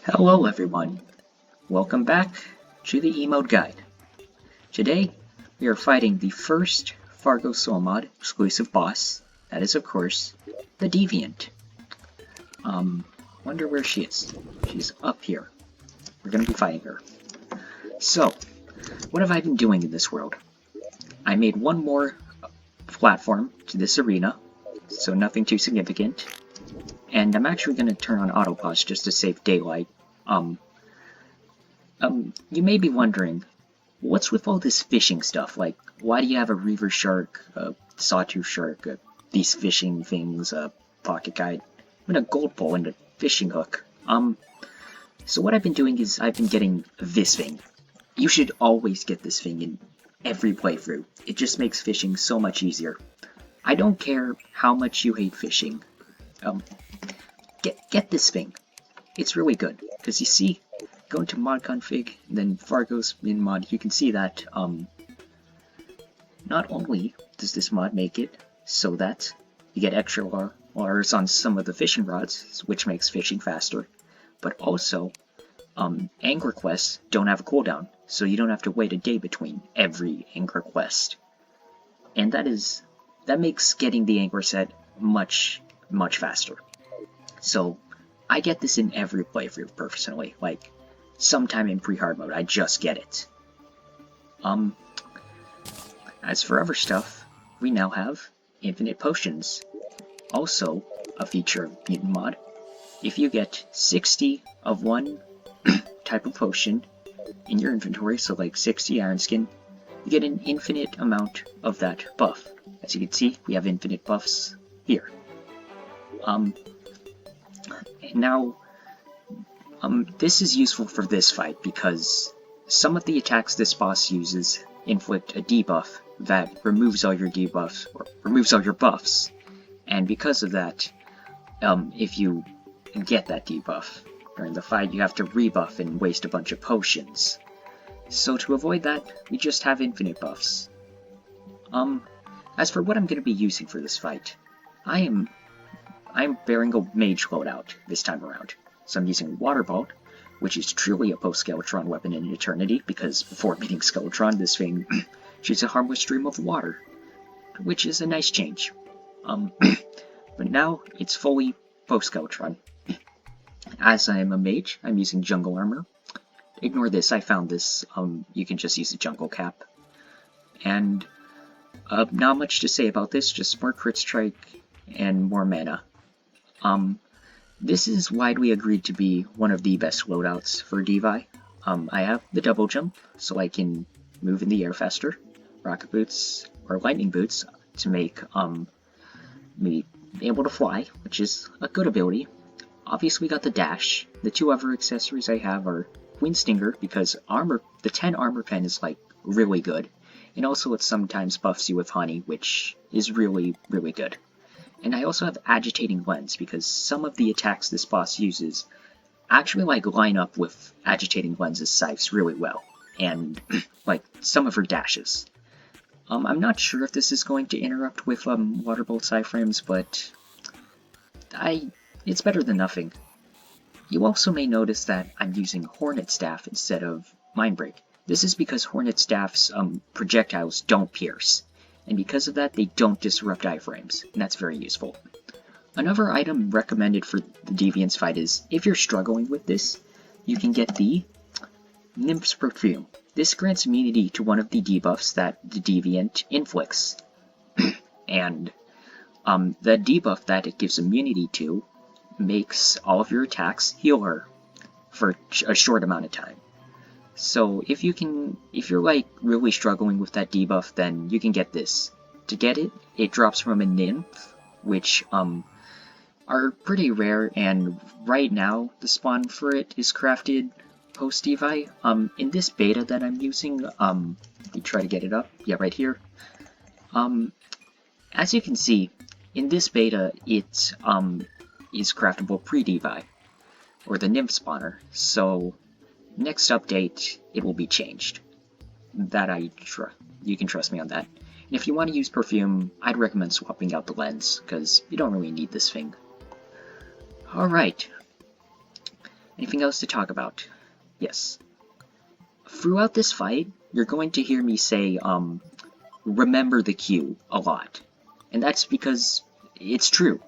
Hello everyone, welcome back to the Emote Guide. Today we are fighting the first Fargo Soul Mod exclusive boss, that is of course the Deviant. Wonder where she is. She's up here. We're gonna be fighting her. So, what have I been doing in this world? I made one more platform to this arena, so nothing too significant. And I'm actually going to turn on autopause just to save daylight. You may be wondering, what's with all this fishing stuff? Like, why do you have a reaver shark, a sawtooth shark, these fishing things, a pocket guide, and a gold pole and a fishing hook? So what I've been doing is I've been getting this thing. You should always get this thing in every playthrough. It just makes fishing so much easier. I don't care how much you hate fishing. Get this thing. It's really good, because you see, go into mod config, then Fargo's min mod, you can see that not only does this mod make it so that you get extra Lars on some of the fishing rods, which makes fishing faster, but also angler quests don't have a cooldown, so you don't have to wait a day between every angler quest. And that makes getting the angler set much faster. So I get this in every playthrough personally, like sometime in pre-hard mode, I just get it. As for other stuff, we now have infinite potions, also a feature of Mutant Mod. If you get 60 of one type of potion in your inventory, so like 60 iron skin, you get an infinite amount of that buff. As you can see, we have infinite buffs here. Now, this is useful for this fight because some of the attacks this boss uses inflict a debuff that removes all your debuffs, or removes all your buffs. And because of that, if you get that debuff during the fight, you have to rebuff and waste a bunch of potions. So to avoid that, we just have infinite buffs. As for what I'm going to be using for this fight, I'm bearing a mage loadout this time around. So I'm using Water Bolt, which is truly a post-Skeletron weapon in Eternity, because before meeting Skeletron, this thing shoots a harmless stream of water, which is a nice change. But now it's fully post-Skeletron. As I am a mage, I'm using Jungle Armor. Ignore this, I found this. You can just use a Jungle Cap. And not much to say about this, just more crit strike and more mana. This is widely agreed to be one of the best loadouts for Devi. I have the double jump, so I can move in the air faster, rocket boots, or lightning boots, to make me able to fly, which is a good ability. Obviously got the dash. The two other accessories I have are Wind Stinger, because the 10 armor pen is like really good, and also it sometimes buffs you with honey, which is really good. And I also have Agitating Lens, because some of the attacks this boss uses actually like line up with Agitating Lens's scythes really well, and like some of her dashes. I'm not sure if this is going to interrupt with Water Bolt iframes, but it's better than nothing. You also may notice that I'm using Hornet Staff instead of Mindbreak. This is because Hornet Staff's projectiles don't pierce, and because of that, they don't disrupt iframes, and that's very useful. Another item recommended for the Deviant's fight is, if you're struggling with this, you can get the Nymph's Perfume. This grants immunity to one of the debuffs that the Deviant inflicts, and the debuff that it gives immunity to makes all of your attacks heal her for a short amount of time. So if you're like really struggling with that debuff, then you can get this. To get it, it drops from a nymph, which are pretty rare, and right now the spawn for it is crafted post Devi. In this beta that I'm using, let me try to get it up. Yeah, right here. As you can see, in this beta it is craftable pre-Devi, or the nymph spawner. So next update, it will be changed. You can trust me on that. And if you want to use perfume, I'd recommend swapping out the lens, because you don't really need this thing. Alright. Anything else to talk about? Yes. Throughout this fight, you're going to hear me say, remember the Q a lot. And that's because it's true.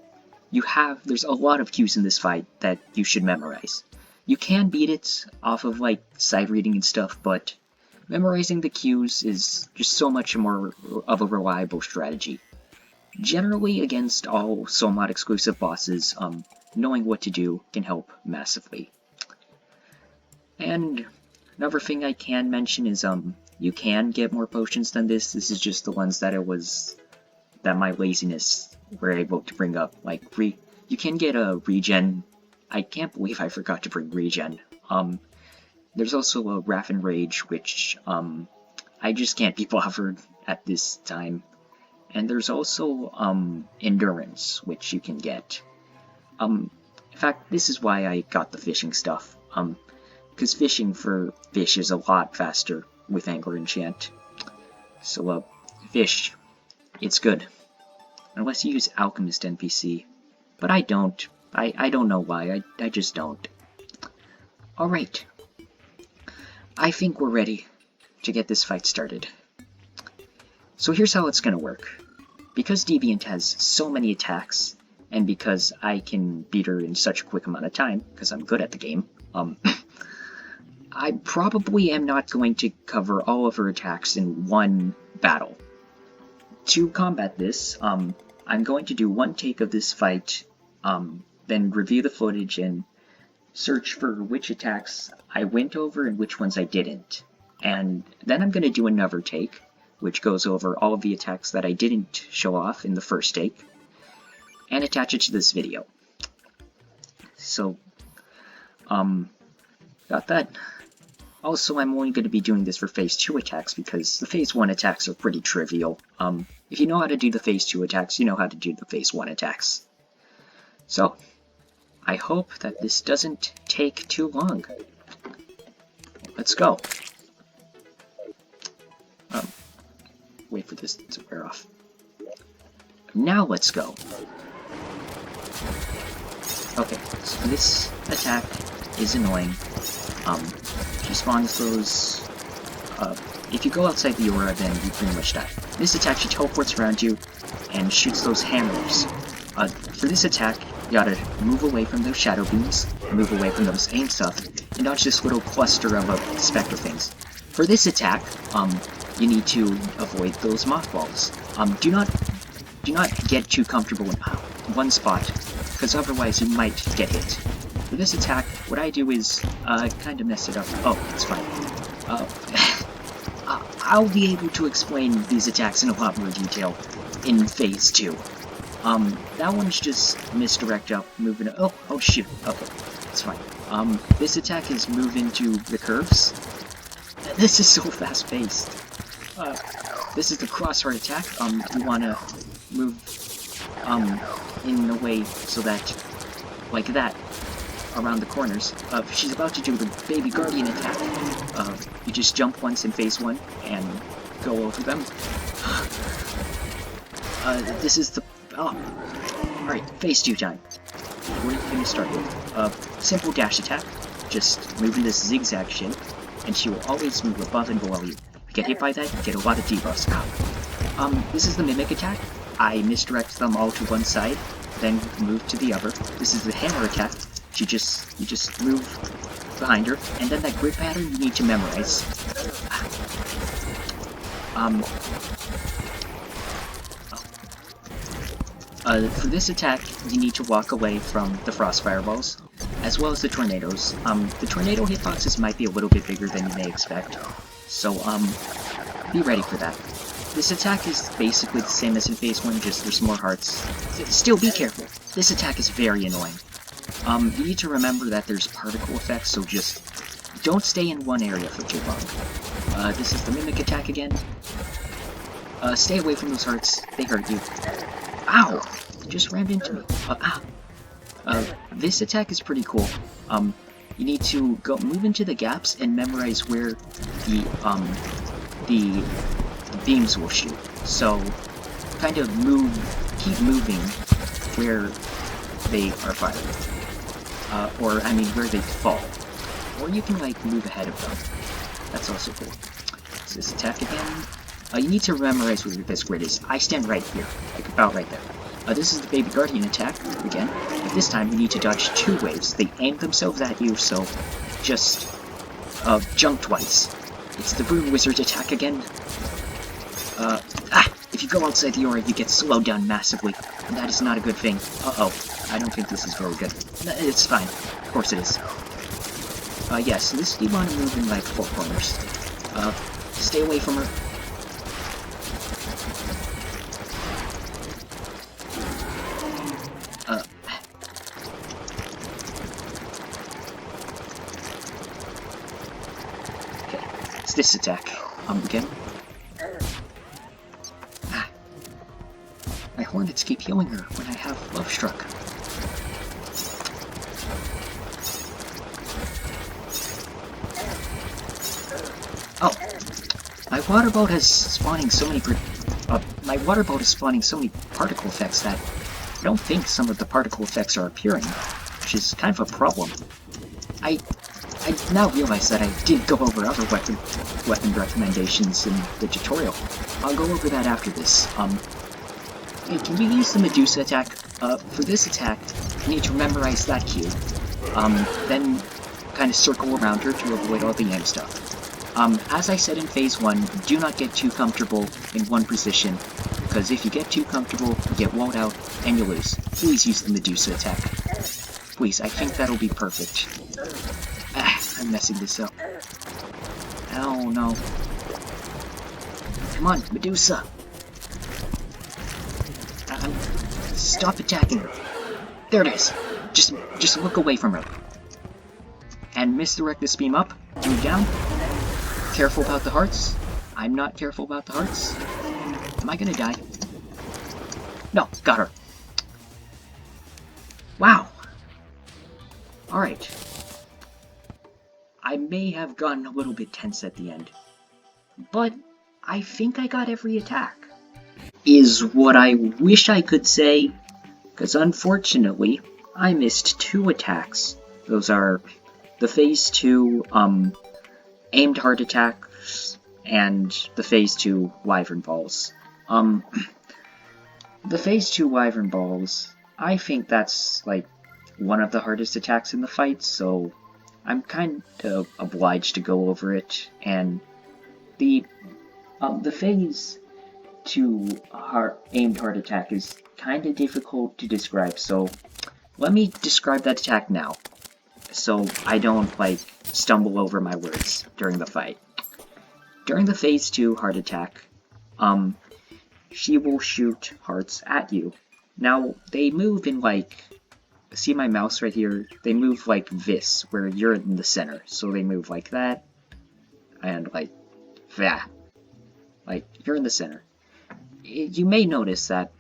There's a lot of Qs in this fight that you should memorize. You can beat it off of, like, side reading and stuff, but memorizing the Qs is just so much more of a reliable strategy. Generally, against all Soul Mod exclusive bosses, knowing what to do can help massively. And another thing I can mention is, you can get more potions than this. This is just the ones that my laziness were able to bring up. Like, you can get a regen. I can't believe I forgot to bring regen. There's also a Wrath and Rage, which, I just can't be bothered at this time. And there's also, Endurance, which you can get. In fact, this is why I got the fishing stuff. Because fishing for fish is a lot faster with Angler Enchant. So, fish, it's good. Unless you use Alchemist NPC. But I don't. I don't know why, I just don't. Alright. I think we're ready to get this fight started. So here's how it's gonna work. Because Deviant has so many attacks, and because I can beat her in such a quick amount of time, because I'm good at the game, I probably am not going to cover all of her attacks in one battle. To combat this, I'm going to do one take of this fight, then review the footage and search for which attacks I went over and which ones I didn't. And then I'm going to do another take, which goes over all of the attacks that I didn't show off in the first take, and attach it to this video. So, got that. Also, I'm only going to be doing this for Phase 2 attacks, because the Phase 1 attacks are pretty trivial. If you know how to do the Phase 2 attacks, you know how to do the Phase 1 attacks. So, I hope that this doesn't take too long. Let's go. Wait for this to wear off. Now let's go. Okay, so this attack is annoying. She spawns those... if you go outside the aura, then you pretty much die. This attack, she teleports around you and shoots those hammers. For this attack, you gotta move away from those shadow beams, move away from those aim stuff, and dodge this little cluster of spectre things. For this attack, you need to avoid those mothballs. Do not get too comfortable in one spot, because otherwise you might get hit. For this attack, what I do is, kind of mess it up. Oh, it's fine. I'll be able to explain these attacks in a lot more detail in Phase 2. That one's just misdirect up, moving... Oh shoot, okay, it's fine. This attack is move into the curves. This is so fast-paced. This is the crossheart attack. You wanna move, in a way so that, like that, around the corners. She's about to do the Baby Guardian attack. You just jump once in Phase 1 and go over them. This is the... Oh. Alright, Phase 2 time. What are you gonna start with? Simple dash attack. Just moving this zigzag shape, and she will always move above and below you. If you get hit by that, you get a lot of debuffs. This is the Mimic attack. I misdirect them all to one side, then move to the other. This is the Hammer attack. You just move behind her, and then that grip pattern you need to memorize. For this attack, you need to walk away from the frost fireballs, as well as the tornadoes. The tornado hitboxes might be a little bit bigger than you may expect, so, be ready for that. This attack is basically the same as in Phase 1, just there's more hearts. Still, be careful. This attack is very annoying. You need to remember that there's particle effects, so just don't stay in one area for too long. This is the Mimic attack again. Stay away from those hearts. They hurt you. Ow! Just rammed into me. This attack is pretty cool. You need to move into the gaps and memorize where the beams will shoot. So, kind of keep moving where they are fired. or I mean where they fall. Or you can like move ahead of them. That's also cool. So this attack again. You need to memorize where this grid is. I stand right here, like about right there. This is the Baby Guardian attack, again. But this time you need to dodge 2 waves. They aim themselves at you, so just jump twice. It's the Rune Wizard attack again. If you go outside the aura, you get slowed down massively. And that is not a good thing. Uh-oh. I don't think this is very good. It's fine. Of course it is. Yeah, so this you want to move in like 4 corners. Stay away from her. Okay, it's this attack. Again. My hornets keep healing her when I have Love Struck. Oh, my water boat is spawning so many particle effects that I don't think some of the particle effects are appearing, which is kind of a problem. I now realize that I did go over other weapon recommendations in the tutorial. I'll go over that after this. Hey, can you use the Medusa attack? For this attack, you need to memorize that cue. Then kind of circle around her to avoid all the aim stuff. As I said in Phase 1, do not get too comfortable in one position, because if you get too comfortable, you get walled out, and you lose. Please use the Medusa attack. Please, I think that'll be perfect. I'm messing this up. Oh no. Come on, Medusa! Stop attacking her. There it is. Just look away from her. And misdirect this beam up, move down. Careful about the hearts. I'm not careful about the hearts. Am I gonna die? No, got her. Wow. Alright. I may have gotten a little bit tense at the end, but I think I got every attack. Is what I wish I could say, because unfortunately, I missed 2 attacks. Those are the Phase 2, aimed heart attacks, and the Phase 2 Wyvern Balls. The Phase 2 Wyvern Balls, I think that's, like, one of the hardest attacks in the fight, so I'm kind of obliged to go over it, and the Phase 2 aimed heart attack is kind of difficult to describe, so let me describe that attack now, so I don't, like, stumble over my words during the fight. During the Phase 2 heart attack, she will shoot hearts at you. Now, they move in, like, see my mouse right here? They move like this, where you're in the center. So they move like that, and like that. Like, you're in the center. You may notice that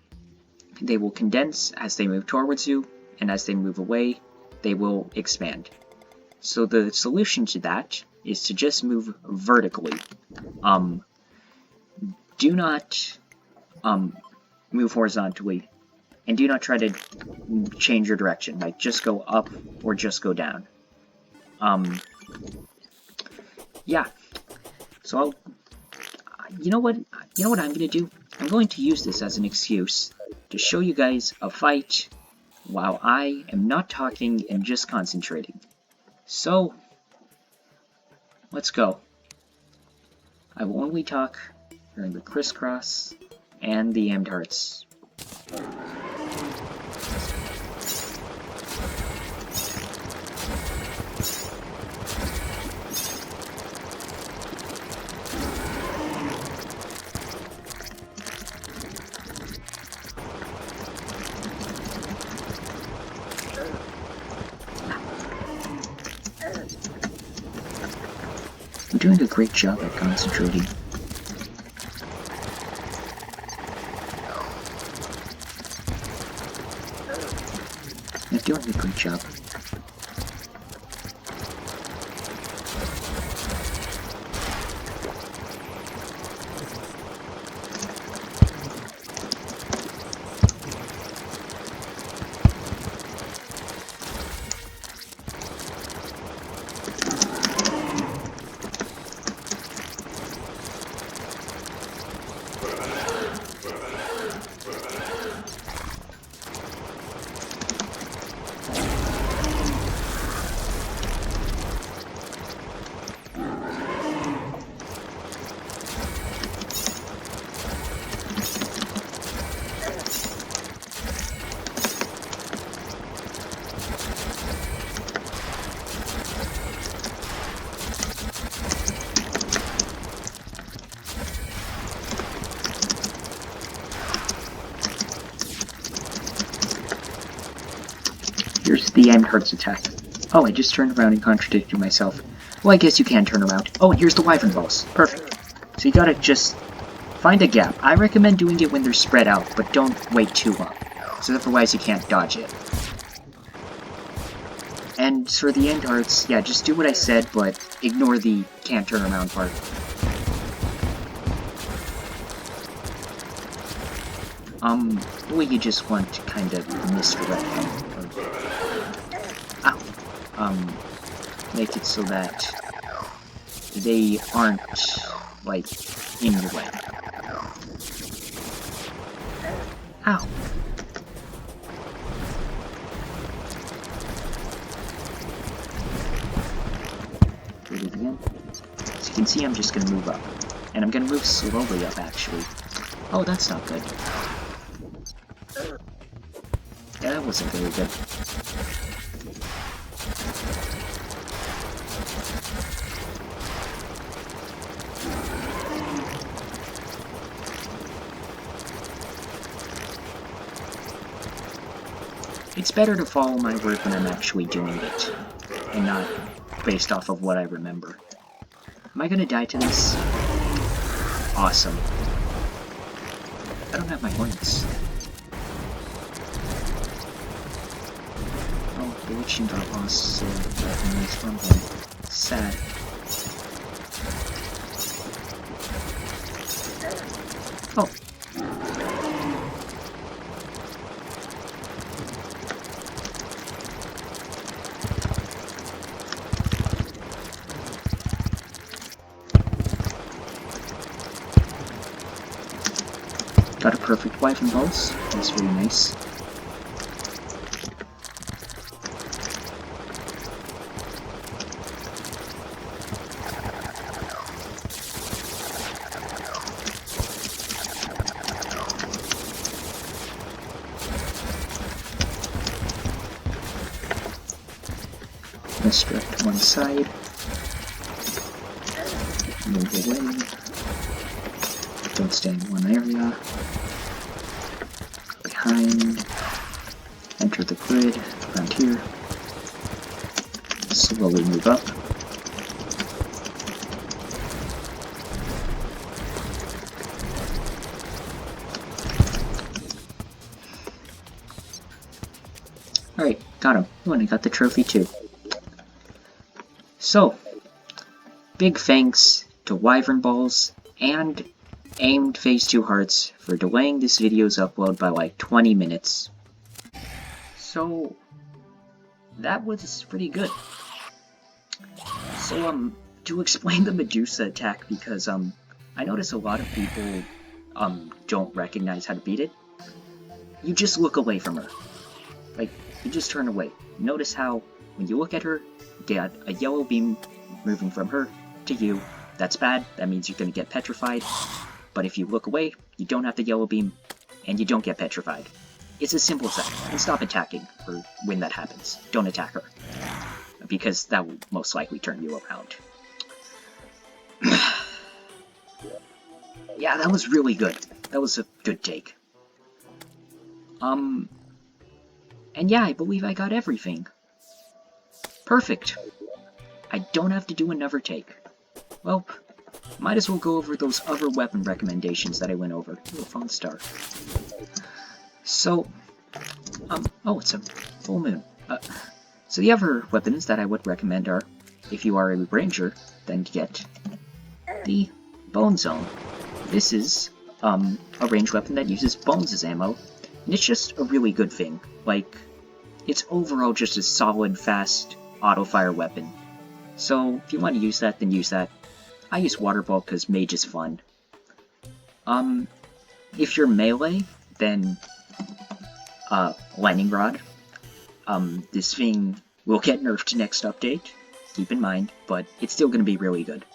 they will condense as they move towards you, and as they move away, they will expand. So the solution to that is to just move vertically. Do not move horizontally, and do not try to change your direction. Like, just go up or just go down. Yeah. So you know what I'm gonna do? I'm going to use this as an excuse to show you guys a fight while I am not talking and just concentrating. So, let's go. I will only talk during the crisscross and the aimed hearts. I'm doing a great job at concentrating. I'm doing a great job. the end heart's attack. Oh, I just turned around and contradicted myself. Well, I guess you can turn around. Oh, and here's the wyvern balls. Perfect. So you gotta just find a gap. I recommend doing it when they're spread out, but don't wait too long, because otherwise you can't dodge it. And for the end hearts, yeah, just do what I said, but ignore the can't turn around part. Well, you just want to kind of misdirect them. Make it so that they aren't, like, in your way. Ow! Do it again. As you can see, I'm just gonna move up. And I'm gonna move slowly up, actually. Oh, that's not good. Yeah, that wasn't very good. It's better to follow my word when I'm actually doing it, and not based off of what I remember. Am I gonna die to this? Awesome. I don't have my horns. Oh, the witching got lost, so that means fumbling. Sad. Oh. Got a perfect wyvern balls. That's really nice. Misdirect to one side. Move away. Don't stay in one area. Behind. Enter the grid around here. Slowly move up. Alright, got him. Oh, and I got the trophy too. So, big thanks to Wyvern Balls and Aimed Phase 2 Hearts for delaying this video's upload by like 20 minutes. So, that was pretty good. So, to explain the Medusa attack, because, I notice a lot of people, don't recognize how to beat it. You just look away from her. Like, you just turn away. Notice how, when you look at her, you get a yellow beam moving from her to you. That's bad. That means you're gonna get petrified. But if you look away, you don't have the yellow beam, and you don't get petrified. It's as simple as that. And stop attacking her when that happens. Don't attack her. Because that will most likely turn you around. Yeah, that was really good. That was a good take. And yeah, I believe I got everything. Perfect. I don't have to do another take. Well, might as well go over those other weapon recommendations that I went over. Ooh, a phone star. So, oh, it's a full moon. So the other weapons that I would recommend are, if you are a ranger, then get the Bone Zone. This is, a ranged weapon that uses bones as ammo, and it's just a really good thing. Like, it's overall just a solid, fast, auto-fire weapon. So, if you want to use that, then use that. I use Water Ball because Mage is fun. If you're melee, then, Lightning Rod. This thing will get nerfed next update, keep in mind, but it's still going to be really good.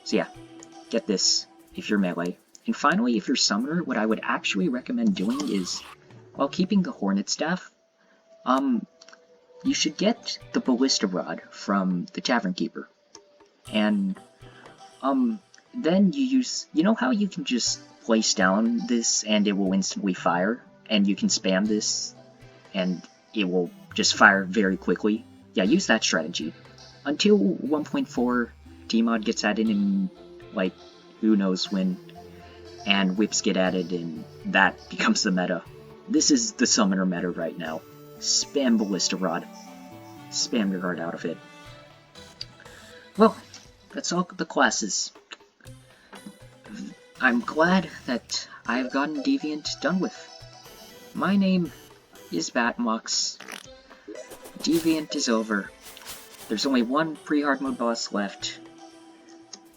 So yeah, get this if you're melee. And finally, if you're summoner, what I would actually recommend doing is, while keeping the Hornet Staff, you should get the Ballista Rod from the Tavern Keeper. And, then you use, you know how you can just place down this and it will instantly fire? And you can spam this and it will just fire very quickly. Yeah, use that strategy. Until 1.4 Dmod gets added in, like, who knows when, and whips get added, and that becomes the meta. This is the summoner meta right now. Spam Ballista Rod. Spam your heart out of it. Well, that's all the classes. I'm glad that I've gotten Deviant done with. My name is Batmox. Deviant is over. There's only one pre-hard mode boss left.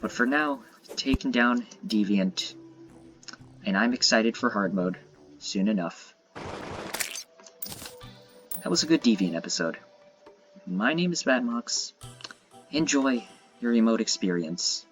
But for now, taking down Deviant. And I'm excited for hard mode soon enough. That was a good Deviant episode. My name is Batmox. Enjoy your remote experience.